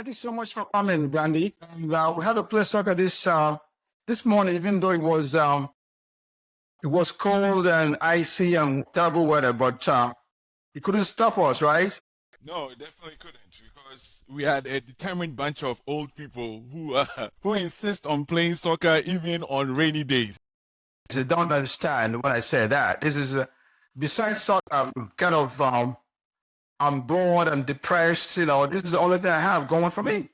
Thank you so much for coming, Brandy. And we had to play soccer this morning, even though it was cold and icy and terrible weather, but it couldn't stop us, right? No, it definitely couldn't because we had a determined bunch of old people who who insist on playing soccer even on rainy days. They don't understand when I say that. This is besides soccer, I'm kind of I'm bored, I'm depressed. This is the only thing I have going for me.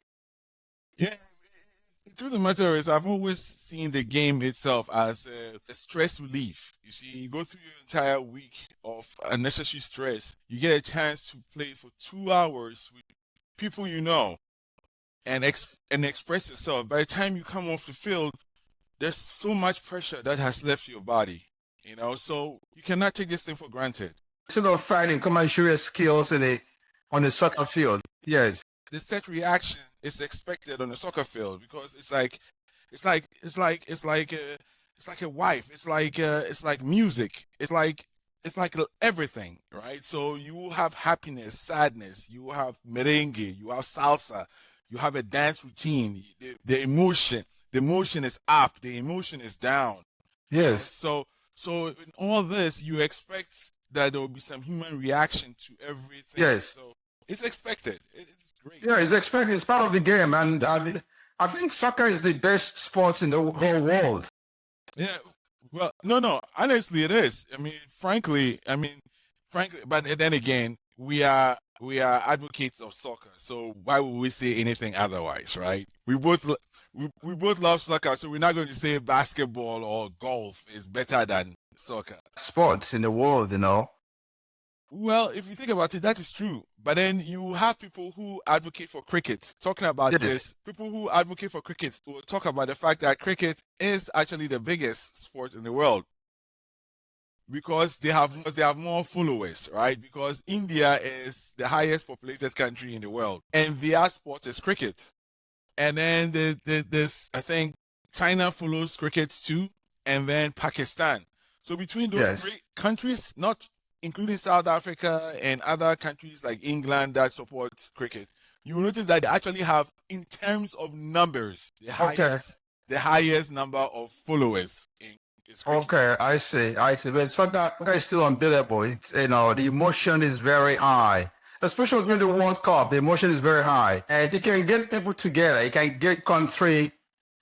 Yeah, the truth of the matter is, I've always seen the game itself as a stress relief. You see, you go through your entire week of unnecessary stress, you get a chance to play for 2 hours with people you know and express yourself. By the time you come off the field, there's so much pressure that has left your body, so you cannot take this thing for granted. Instead of fighting, come and show your skills on the soccer field. Yes. The set reaction is expected on the soccer field because it's like a wife. It's like music. It's like everything, right? So you will have happiness, sadness. You will have merengue. You have salsa. You have a dance routine. The emotion is up. The emotion is down. Yes. So in all this, you expect that there will be some human reaction to everything. Yes. So it's expected. It's great. Yeah, it's expected. It's part of the game, and I think soccer is the best sport in the whole world. Yeah. Well, no. Honestly, it is. Frankly. But then again, we are advocates of soccer. So why would we say anything otherwise, right? We both love soccer, so we're not going to say basketball or golf is better than soccer. Sports in the world. Well, if you think about it, that is true. But then you have people who advocate for cricket. Talking about Yes. this, people who advocate for cricket will talk about the fact that cricket is actually the biggest sport in the world because they have more followers, right? Because India is the highest populated country in the world, and their sport is cricket. And then there's, I think, China follows cricket too, and then Pakistan. So between those Yes. three countries, not including South Africa and other countries like England that support cricket, you will notice that they actually have, in terms of numbers, the highest number of followers in is cricket. Okay, I see. But soccer is still unbeatable. It's the emotion is very high, especially during the World Cup. The emotion is very high, and you can get people together. You can get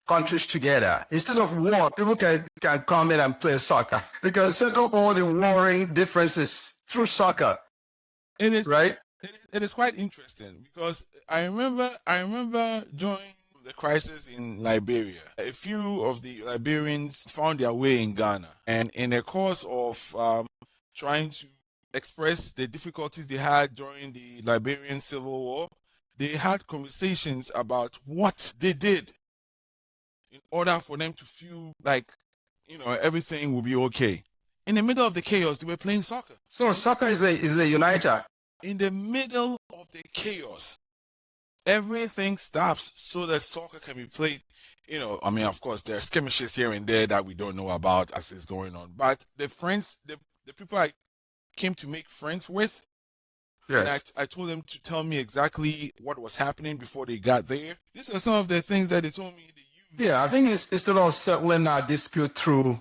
countries together. Instead of war, people can come in and play soccer. They can settle all the warring differences through soccer, It is right? it is quite interesting because I remember during the crisis in Liberia, a few of the Liberians found their way in Ghana, and in the course of trying to express the difficulties they had during the Liberian Civil War, they had conversations about what they did in order for them to feel like everything will be okay. In the middle of the chaos, they were playing soccer. So soccer is a uniter. In the middle of the chaos, everything stops so that soccer can be played. Of course, there are skirmishes here and there that we don't know about as it's going on. But the people I came to make friends with, and Yes. I told them to tell me exactly what was happening before they got there. These are some of the things that they told me they used. Yeah, I think it's instead of settling a dispute through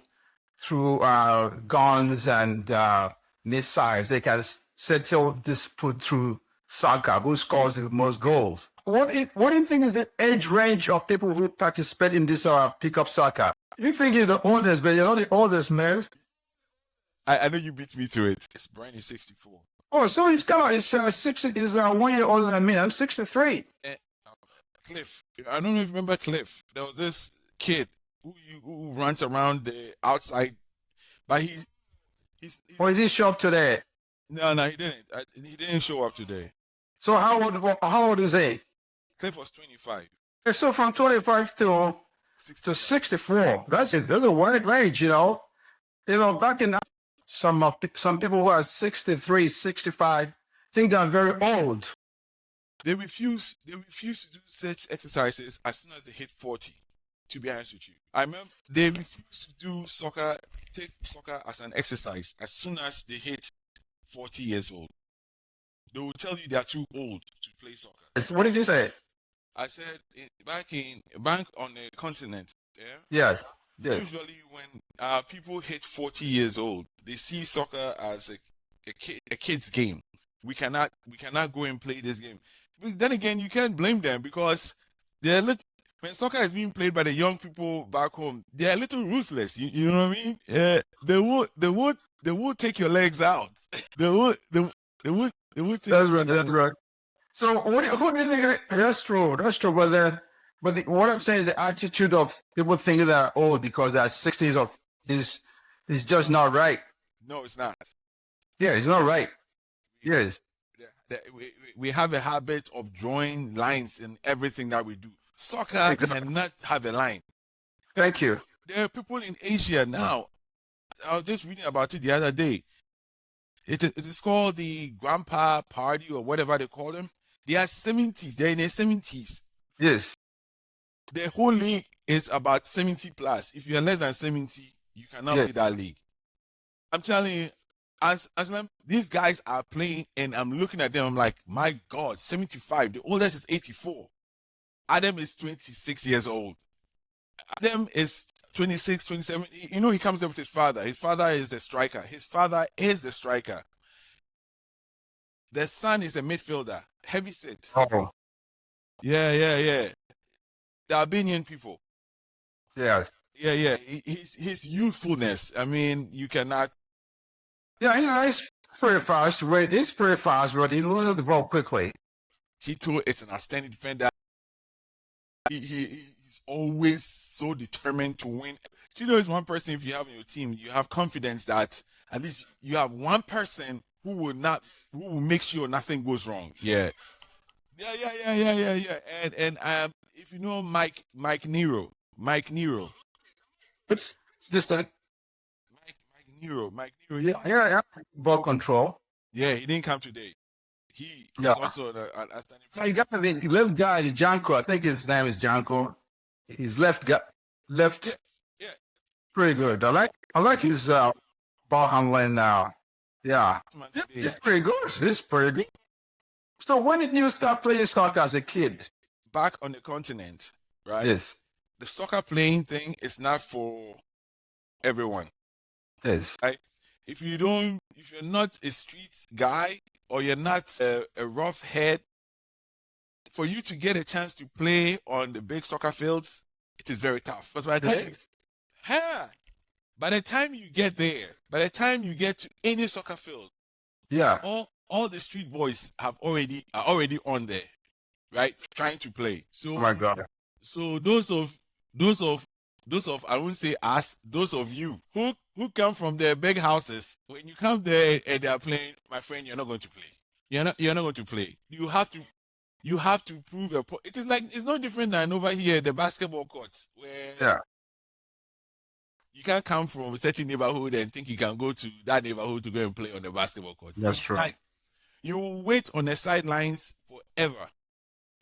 guns and missiles, they can settle dispute through soccer. Who scores the most goals? What do you think is the age range of people who participate in this pickup soccer? You think you're the oldest, but you're not the oldest, man. I know you beat me to it. It's Brian is 64. Oh, so it's come on. It's 60. It's 1 year older than me. I'm 63. And, Cliff, I don't know if you remember Cliff. There was this kid who runs around the outside, but he's Or is he show up today? no, he didn't. He didn't show up today. So how old is he? Cliff was 25. So from 25 to 60. 64. That's it. That's a wide range. Back in some people who are 63, 65 think they're very old. They refuse to do such exercises as soon as they hit 40. To be honest with you, I remember they refuse to take soccer as an exercise as soon as they hit 40 years old. They will tell you they are too old to play soccer. What did you say? I said back on the continent. Yeah. Yes. Yes. Usually, when people hit 40 years old, they see soccer as a kid's game. We cannot go and play this game. But then again, you can't blame them because they're when soccer is being played by the young people back home, they're a little ruthless. You know what I mean? They would take your legs out. They would take. That's right. That's right. So what do you think? That's true. That's true. What I'm saying is the attitude of people thinking they're old because they're 60s of is just not right. No, it's not. Yeah, it's not right. Yes. We have a habit of drawing lines in everything that we do. Soccer cannot have a line. Thank you. There are people in Asia now. I was just reading about it the other day. It is called the grandpa party or whatever they call them. They are 70s. They're in their 70s. Yes. The whole league is about 70 plus. If you're less than 70, you cannot play that league. I'm telling you, as these guys are playing, and I'm looking at them, I'm like, my God, 75. The oldest is 84. Adam is 26 years old. Adam is 26, 27. You know, he comes there with his father. His father is the striker. The son is a midfielder, heavy set. Oh. Yeah. The Albanian people. Yes. Yeah. His youthfulness. I mean, you cannot. Yeah, he's pretty fast. He's pretty fast, but he loses the ball quickly. Tito is an outstanding defender. He's always so determined to win. Tito is one person, if you have in your team, you have confidence that at least you have one person who will make sure nothing goes wrong. Yeah. And if you know Mike Nero. It's just that. Mike Nero. Yeah. Ball control. Yeah, he didn't come today. He's also an outstanding player. You got the left guy, Janko. I think his name is Janko. His left. Yeah. Pretty good. I like his ball handling now. Yeah. It's pretty good. It's pretty good. So when did you start playing soccer as a kid? Back on the continent, right? Yes. The soccer playing thing is not for everyone. Yes. Right? If you're not a street guy or you're not a rough head, for you to get a chance to play on the big soccer fields, it is very tough. But by the time you get there, by the time you get to any soccer field, all the street boys are already on there, right? Trying to play. So, oh my God. So those of I won't say us, those of you who come from their big houses, when you come there and they are playing, my friend, you're not going to play. You're not going to play. You have to prove your point. It is like, it's no different than over here, the basketball courts, where you can't come from a certain neighborhood and think you can go to that neighborhood to go and play on the basketball court. That's true. Like, you will wait on the sidelines forever.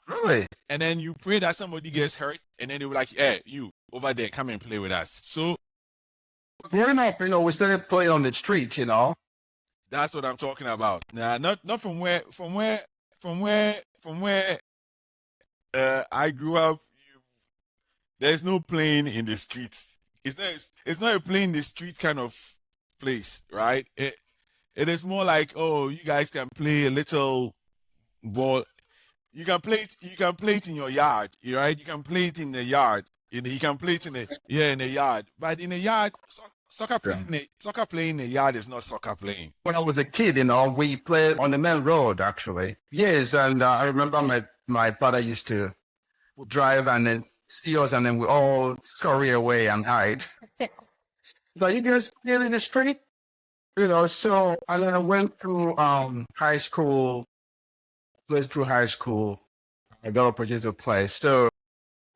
Really? And then you pray that somebody gets hurt, and then they were like, hey, you over there, come and play with us. So growing up, we started playing on the street, That's what I'm talking about. Nah, not from where I grew up. There's no playing in the streets. It's not a playing in the street kind of place, right? It is more like, oh, you guys can play a little ball. You can play it in your yard, right? You can play it in the yard. You can play it in the yard. But in the yard, soccer playing in the yard is not soccer playing. When I was a kid, we played on the main road, actually. Yes, and I remember my father used to drive and then see us, and then we all scurry away and hide. So you guys play in the street? So and then I went through high school. Through high school, I got opportunity to play. So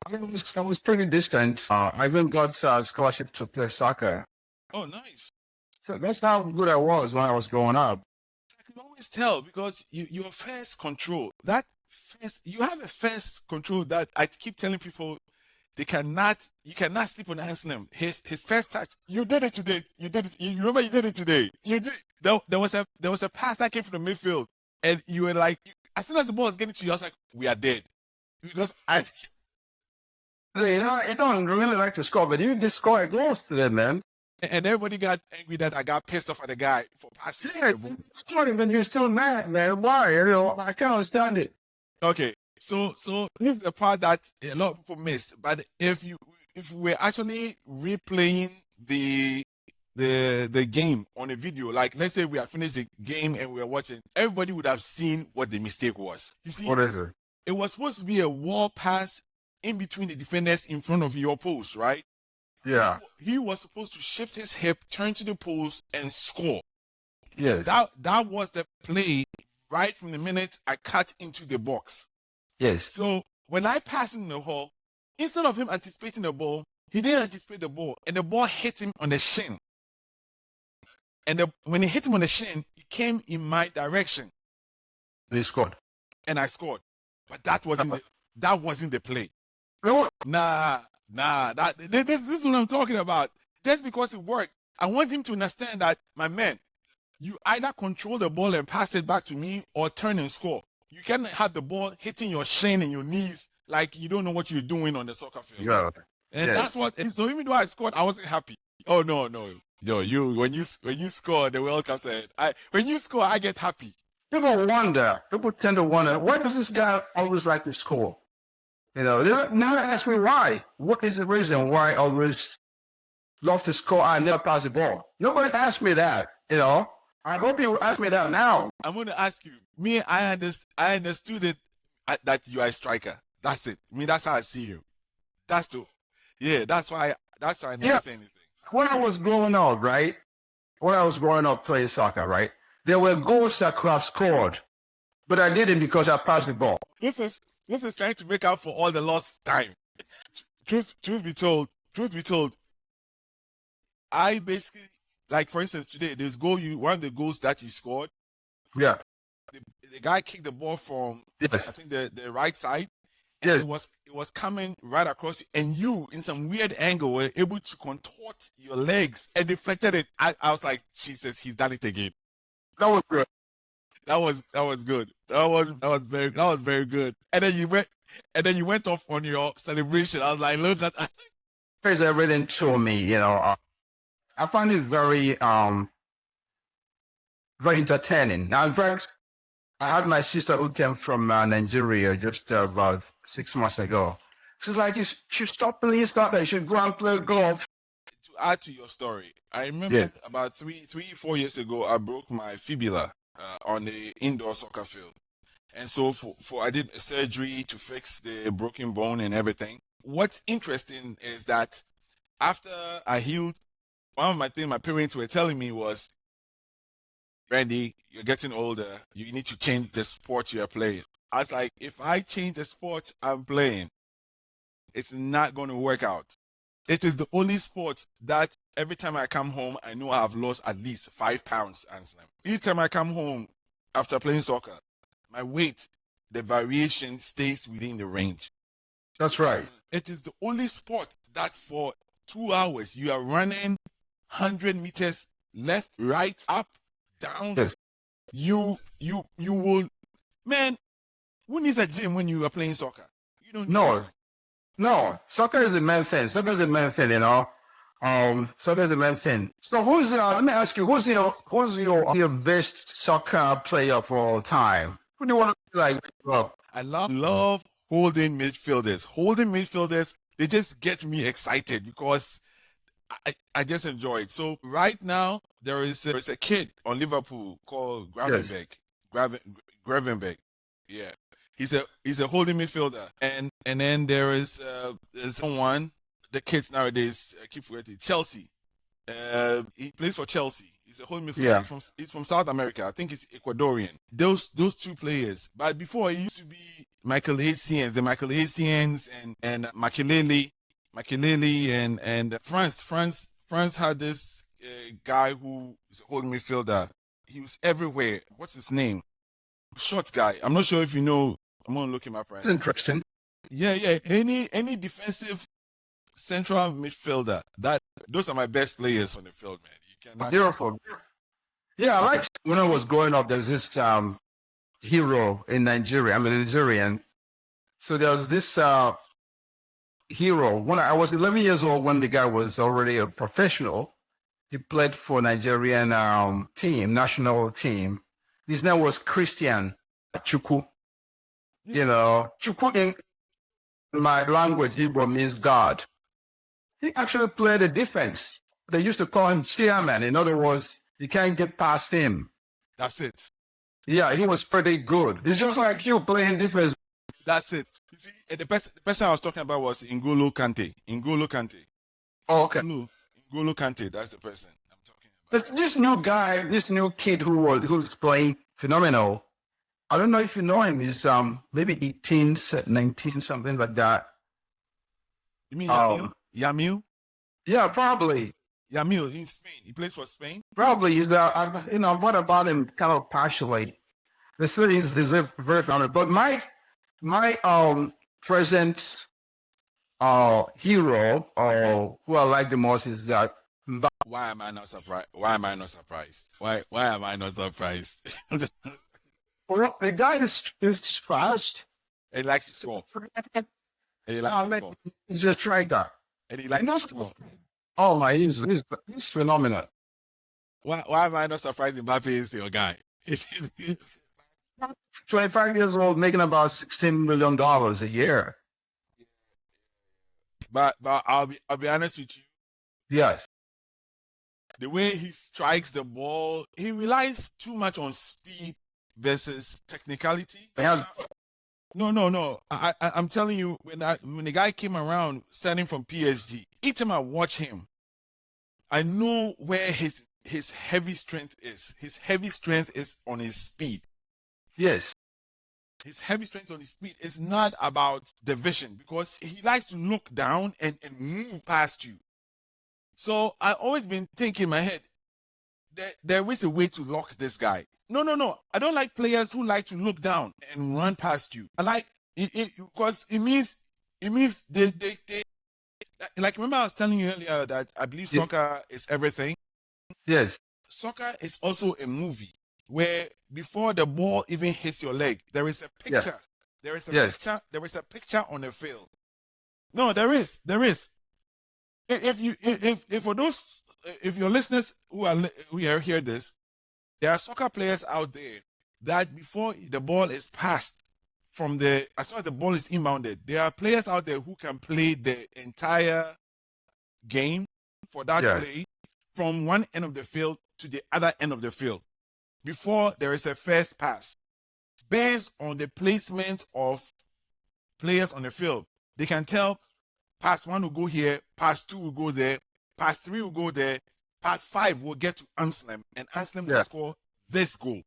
I was pretty distant. I even got a scholarship to play soccer. Oh, nice. So that's how good I was when I was growing up. I can always tell because your first control, you have a first control that I keep telling people you cannot sleep on Anselm. His first touch, you did it today. You remember you did it today. You did. There was a pass that came from the midfield, and you were like, as soon as the ball was getting to you, I was like, we are dead. because I You know, I don't really like to score, but you just score goals today, man. and everybody got angry that I got pissed off at the guy for passing Yeah, the ball. scoring, but you're still mad, man. Why? You know, I can't understand it. Okay, so this is the part that a lot of people miss. But if we're actually replaying the game on a video, like let's say we have finished the game and we're watching, everybody would have seen what the mistake was. You see, What is it? it was supposed to be a wall pass in between the defenders in front of your post, right? Yeah. He was supposed to shift his hip, turn to the post, and score. Yes. That was the play right from the minute I cut into the box. Yes. So when I passed in the hole, instead of him anticipating the ball, he didn't anticipate the ball, and the ball hit him on the shin. And when it hit him on the shin, it came in my direction, They scored. and I scored. But that wasn't the play. No, Nah. This is what I'm talking about. Just because it worked, I want him to understand that, my man, you either control the ball and pass it back to me, or turn and score. You can't have the ball hitting your shin and your knees like you don't know what you're doing on the soccer field. Yeah. And Yes. that's what. So even though I scored, I wasn't happy. Oh no. Yo, when you score, the World Cup said, when you score, I get happy. People wonder. People tend to wonder, why does this guy always like to score? You know, they don't never ask me why. What is the reason why I always love to score and never pass the ball? Nobody asked me that. You know, I hope you ask me that now. I'm going to ask you. Me, I understood it that you are a striker. That's it. That's how I see you. That's why I never say anything. When I was growing up, right? When I was growing up playing soccer, right? There were goals that could have scored, but I didn't because I passed the ball. This is trying to make up for all the lost time. Truth be told, I basically, like for instance today, one of the goals that you scored, Yeah. the guy kicked the ball from Yes. I think the right side. And Yes. it was coming right across, and you, in some weird angle, were able to contort your legs and deflected it. I was like, Jesus, he's done it again. That was good. That was good. That was very good. And then you went off on your celebration. I was like, look at that. Face everything to me, you know. I find it very very entertaining. Now, in fact, I had my sister who came from Nigeria just about 6 months ago. She's like, you should stop playing soccer. You should go and play golf. To add to your story, I remember about 4 years ago, I broke my fibula on the indoor soccer field. And so I did a surgery to fix the broken bone and everything. What's interesting is that after I healed, one of my things my parents were telling me was, Randy, you're getting older. You need to change the sport you are playing. I was like, if I change the sport I'm playing, it's not going to work out. It is the only sport that every time I come home, I know I've lost at least 5 pounds, Anselm. Each time I come home after playing soccer, my weight, the variation stays within the range. That's right. It is the only sport that for 2 hours you are running 100 meters left, right, up, down. Yes. You will, man. Who needs a gym when you are playing soccer? You don't. No. Soccer is the main thing. Soccer is the main thing, you know. Soccer is the main thing. So let me ask you, who's your best soccer player of all time? Who do you want to be like? Well, I love holding midfielders. Holding midfielders, they just get me excited because I just enjoy it. So right now there is a kid on Liverpool called Gravenberg. Gravenberg. Yeah. He's a holding midfielder. And then there's someone, the kids nowadays keep forgetting, Chelsea. He plays for Chelsea. He's a holding midfielder. Yeah. He's from South America. I think he's Ecuadorian. Those two players. But before it used to be the Michael Hassians and Makelele and France had this guy who is a holding midfielder. He was everywhere. What's his name? Short guy. I'm not sure if you know. I'm gonna look him up right it's interesting. Yeah. Any defensive central midfielder. Those are my best players on the field, man. You cannot. Beautiful. Yeah, I like when I was growing up. There was this hero in Nigeria. I'm a Nigerian. So there was this hero. When I was 11 years old, when the guy was already a professional, he played for Nigerian national team. His name was Christian Chukwu. You know, Chukwu in my language, Igbo means God. He actually played the defense. They used to call him chairman. In other words, you can't get past him. That's it. Yeah, he was pretty good. It's just like you playing defense. That's it. You see, the person I was talking about was N'Golo Kante. N'Golo Kante. Oh, okay. N'Golo Kante, that's the person I'm talking about. But this new guy, this new kid who's playing phenomenal. I don't know if you know him. He's maybe 18, 19, something like that. You mean Yamil? Yamil? Yeah, probably. Yamil in Spain. He plays for Spain? Probably. He's what about him kind of partially. The city is very talented. But my present hero who I like the most is that. Why am I not surprised? Why am I not surprised? Why am I not surprised? Well, the guy is fast. And he likes to score. And he likes to score. He's a striker. And he likes to score. Oh my, he's phenomenal. Why am I not surprised Mbappe is your guy? 25 years old, making about $16 million a year. But I'll be honest with you. Yes. The way he strikes the ball, he relies too much on speed versus technicality. No. I'm telling you, when the guy came around starting from PSG, each time I watch him, I know where his heavy strength is. His heavy strength is on his speed. Yes. His heavy strength on his speed is not about the vision, because he likes to look down and move past you. So I've always been thinking in my head that there is a way to lock this guy. No. I don't like players who like to look down and run past you. I like it because it means they like, remember I was telling you earlier that I believe soccer is everything. Yes. Soccer is also a movie where before the ball even hits your leg, there is a picture. Yeah. There is a picture. There is a picture on the field. No, there is. If for those, if your listeners who hear this, there are soccer players out there that before the ball is passed as soon as the ball is inbounded, there are players out there who can play the entire game for that play from one end of the field to the other end of the field before there is a first pass. Based on the placement of players on the field, they can tell pass 1 will go here, pass 2 will go there, pass 3 will go there, pass 5 will get to Anselm, and Anselm will score this goal.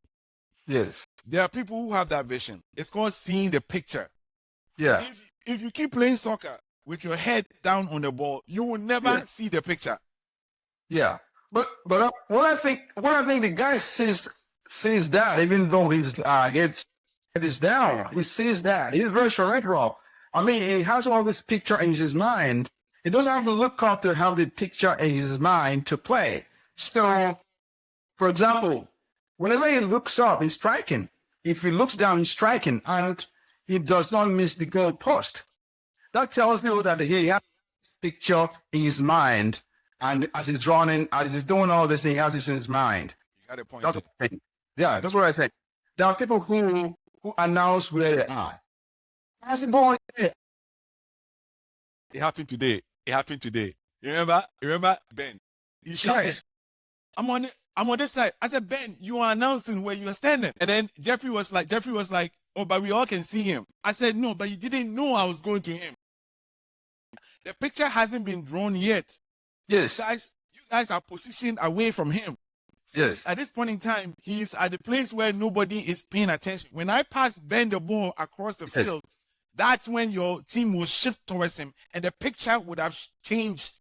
Yes. There are people who have that vision. It's called seeing the picture. Yeah. If you keep playing soccer with your head down on the ball, you will never see the picture. Yeah. But what I think the guy sees that, even though his head is down, he sees that. He's very cerebral. I mean, he has all this picture in his mind. He doesn't have to look up to have the picture in his mind to play. So, for example, whenever he looks up, he's striking. If he looks down, he's striking, and he does not miss the goal post. That tells you that he has this picture in his mind, and as he's running, as he's doing all this, he has this in his mind. You got a point. That's the thing. Yeah, that's what I say. There are people who announce where they are. That's the ball. It happened today. You remember Ben? He shouted, I'm on this side. I said, Ben, you are announcing where you are standing. And then Jeffrey was like, oh, but we all can see him. I said, no, but you didn't know I was going to him. The picture hasn't been drawn yet. Yes. You guys are positioned away from him. So yes. At this point in time, he's at the place where nobody is paying attention. When I pass Ben the ball across the field, that's when your team will shift towards him, and the picture would have changed.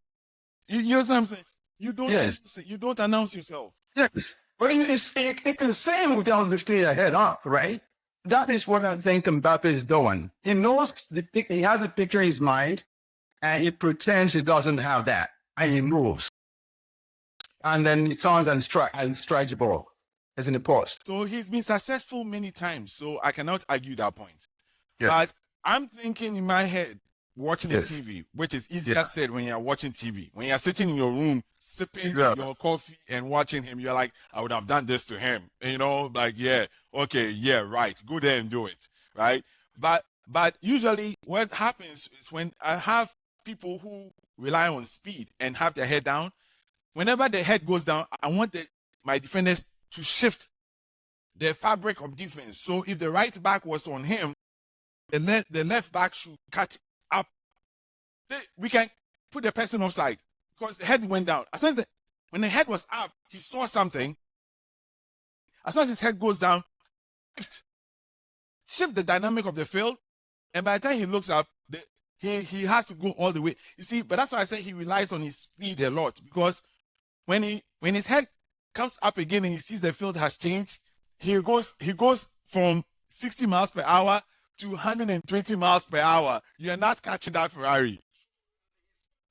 You know what I'm saying? You don't announce yourself. Yes, but it can say without lifting your head up, right? That is what I think Mbappe is doing. He knows he has a picture in his mind, and he pretends he doesn't have that, and he moves, and then he turns and strikes the ball as in the post. So he's been successful many times. So I cannot argue that point. Yes. But I'm thinking in my head, watching the Yes. TV, which is easier Yeah. said when you're watching TV. When you're sitting in your room, sipping Yeah. your coffee and watching him, you're like, I would have done this to him. You know, like, yeah, okay, yeah, right. Go there and do it. Right. But usually what happens is when I have people who rely on speed and have their head down, whenever the head goes down, I want my defenders to shift the fabric of defense. So if the right back was on him, the left back should cut up. We can put the person offside because the head went down. When the head was up, he saw something. As soon as his head goes down, shift the dynamic of the field, and by the time he looks up, he has to go all the way. You see, but that's why I say he relies on his speed a lot, because when his head comes up again and he sees the field has changed, he goes from 60 miles per hour to 120 miles per hour. You're not catching that Ferrari.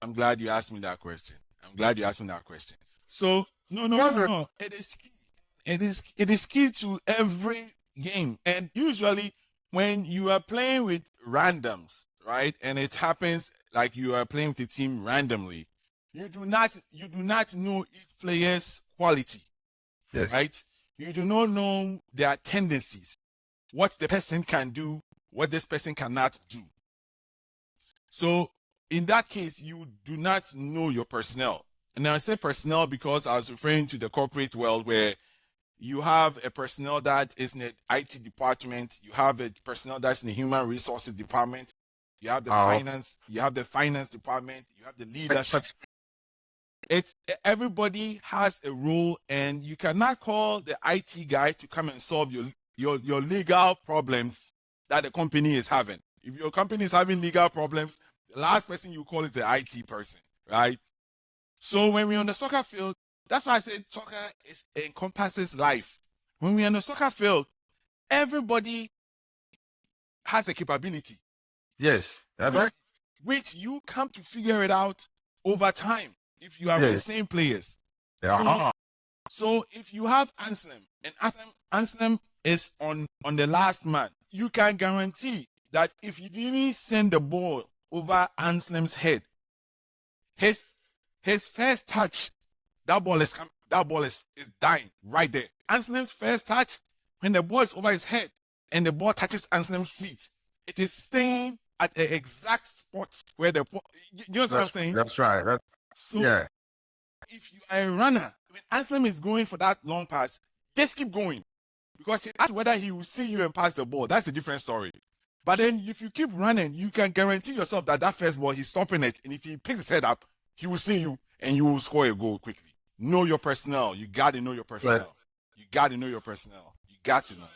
I'm glad you asked me that question. So no. It is key. It is key to every game. And usually when you are playing with randoms, right? And it happens like you are playing with a team randomly, you do not know each player's quality. Yes. Right? You do not know their tendencies, what the person can do, what this person cannot do. So in that case, you do not know your personnel. And I say personnel because I was referring to the corporate world, where you have a personnel that is in the IT department, you have a personnel that's in the human resources department, you have the finance department, you have the leadership. It's everybody has a role, and you cannot call the IT guy to come and solve your legal problems that the company is having. If your company is having legal problems, the last person you call is the IT person, right? So when we're on the soccer field, that's why I said soccer encompasses life. When we're on the soccer field, everybody has a capability. Yes. Which you come to figure it out over time if you are with the same players. Yeah. So if you have Anselm, and Anselm is on the last man, you can guarantee that if you really send the ball over Anselm's head, his first touch, that ball is dying right there. Anselm's first touch, when the ball is over his head and the ball touches Anselm's feet, it is staying at the exact spot where the ball. You know what I'm saying? That's right. If you are a runner, when Anselm is going for that long pass, just keep going, because that's whether he will see you and pass the ball. That's a different story. But then if you keep running, you can guarantee yourself that first ball, he's stopping it, and if he picks his head up, he will see you and you will score a goal quickly. Know your personnel. You got to know your personnel. Right. You got to know.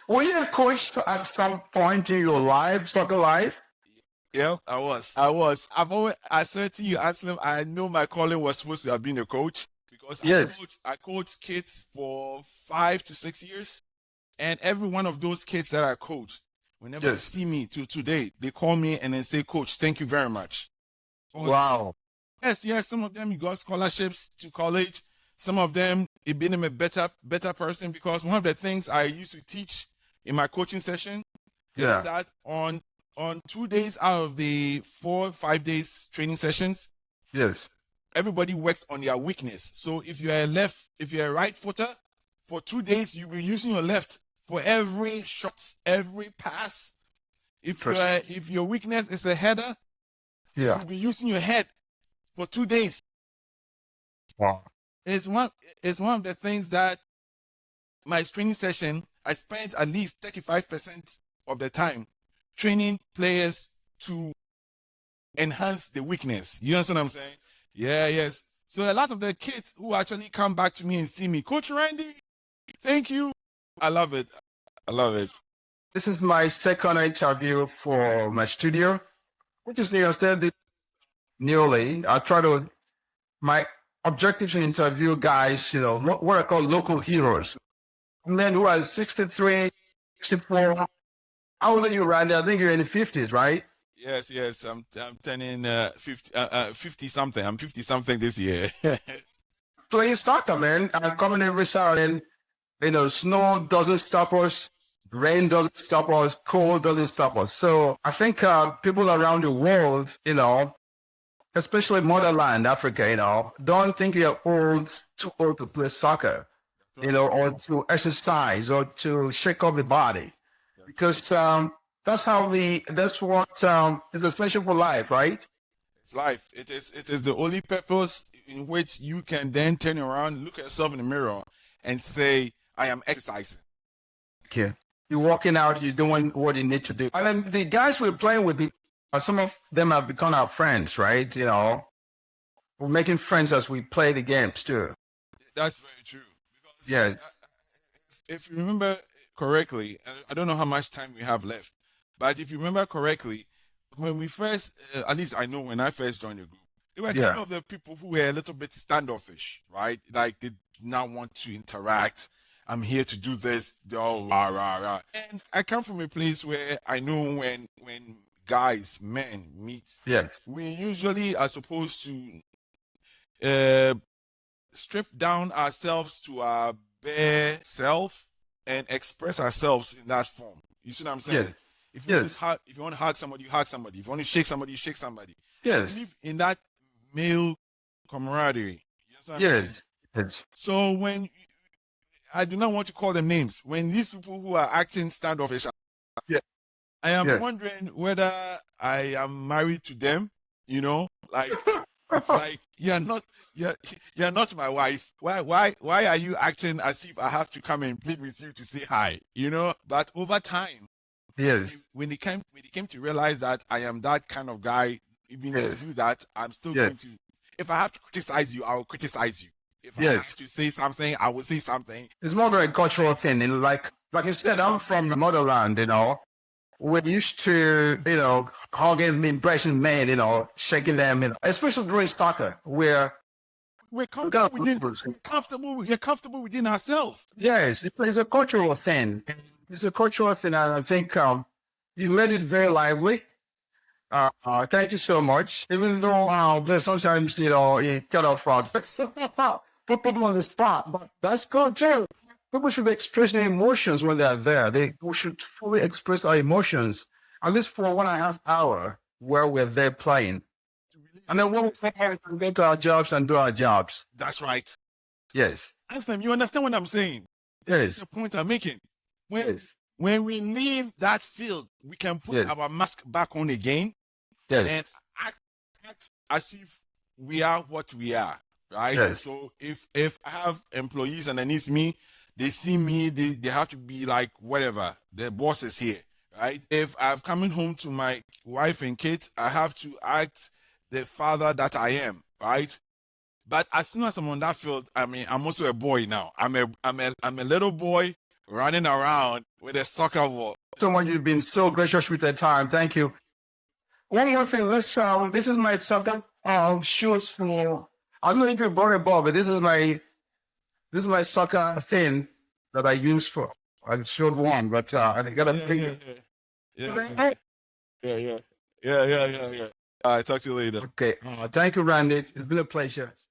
Were you a coach at some point in your life, soccer life? Yeah, I was. I said to you, Anselm, I know my calling was supposed to have been a coach, because I coached kids for 5 to 6 years, and every one of those kids that I coached, whenever they see me to today, they call me and then say, "Coach, thank you very much." Wow. Yes. Some of them, you got scholarships to college. Some of them, it made them a better person, because one of the things I used to teach in my coaching session is that on 2 days out of the 4-5 days training sessions, everybody works on their weakness. So if you're a right footer, for 2 days you'll be using your left for every shot, every pass. If your weakness is a header, you'll be using your head for 2 days. Wow. It's one of the things that my training session, I spent at least 35% of the time training players to enhance the weakness. You understand what I'm saying? Yes. So a lot of the kids who actually come back to me and see me, "Coach Randy, thank you." I love it. This is my second interview for my studio, which is newly. My objective to interview guys, what I call local heroes. Men who are 63, 64. How old are you, Randy? I think you're in the 50s, right? Yes. I'm turning 50 something. I'm 50 something this year. Playing soccer, man. I'm coming every Saturday. Snow doesn't stop us. Rain doesn't stop us. Cold doesn't stop us. So I think people around the world, especially motherland Africa, don't think you're too old to play soccer, or to exercise or to shake off the body, because that's what is essential for life, right? It's life. It is the only purpose in which you can then turn around, look at yourself in the mirror, and say, "I am exercising." Okay. You're walking out, you're doing what you need to do. And then the guys we're playing with, some of them have become our friends, right? We're making friends as we play the games too. That's very true. Because Yeah. if you remember correctly, I don't know how much time we have left, but if you remember correctly, when we first, at least I know when I first joined the group, they were kind of the people who were a little bit standoffish, right? Like they did not want to interact. I'm here to do this. Oh, rah, rah, rah. And I come from a place where I know when guys, men meet, Yes. we usually are supposed to strip down ourselves to our bare self and express ourselves in that form. You see what I'm saying? Yes. If you want to hug somebody, you hug somebody. If you want to shake somebody, you shake somebody. Yes. Live in that male camaraderie. You know what I'm saying? Yes. So when I do not want to call them names, when these people who are acting standoffish, I am wondering whether I am married to them. Like you're not my wife. Why are you acting as if I have to come and plead with you to say hi? But over time, yes, when it came to realize that I am that kind of guy, even if you do that, I'm still going to. If I have to criticize you, I will criticize you. If I have to say something, I will say something. It's more of a cultural thing. And like you said, I'm from the motherland, We're used to, hugging the impression men, shaking them, especially during soccer, where we're comfortable within ourselves. Yes, it's a cultural thing. It's a cultural thing, and I think you made it very lively. Thank you so much. Even though there's sometimes, you cut off front, put people on the spot, but that's good too. People should express their emotions when they're there. We should fully express our emotions, at least for 1.5 hours where we're there playing. And then we'll go to our jobs and do our jobs. That's right. Yes. Anselm, you understand what I'm saying? Yes. That's the point I'm making. When we leave that field, we can put our mask back on again. Yes. And act as if we are what we are. Right? Yes. So if I have employees underneath me, they see me, they have to be like, whatever, the boss is here, right? If I'm coming home to my wife and kids, I have to act the father that I am, right? But as soon as I'm on that field, I'm also a boy now. I'm a little boy running around with a soccer ball. So much, you've been so gracious with your time. Thank you. One more thing, this is my soccer shoes for. I don't know if you bought a ball, but this is my soccer thing that I use for. I showed one, but I gotta think. Yeah. All right, talk to you later. Okay. Thank you, Randy. It's been a pleasure.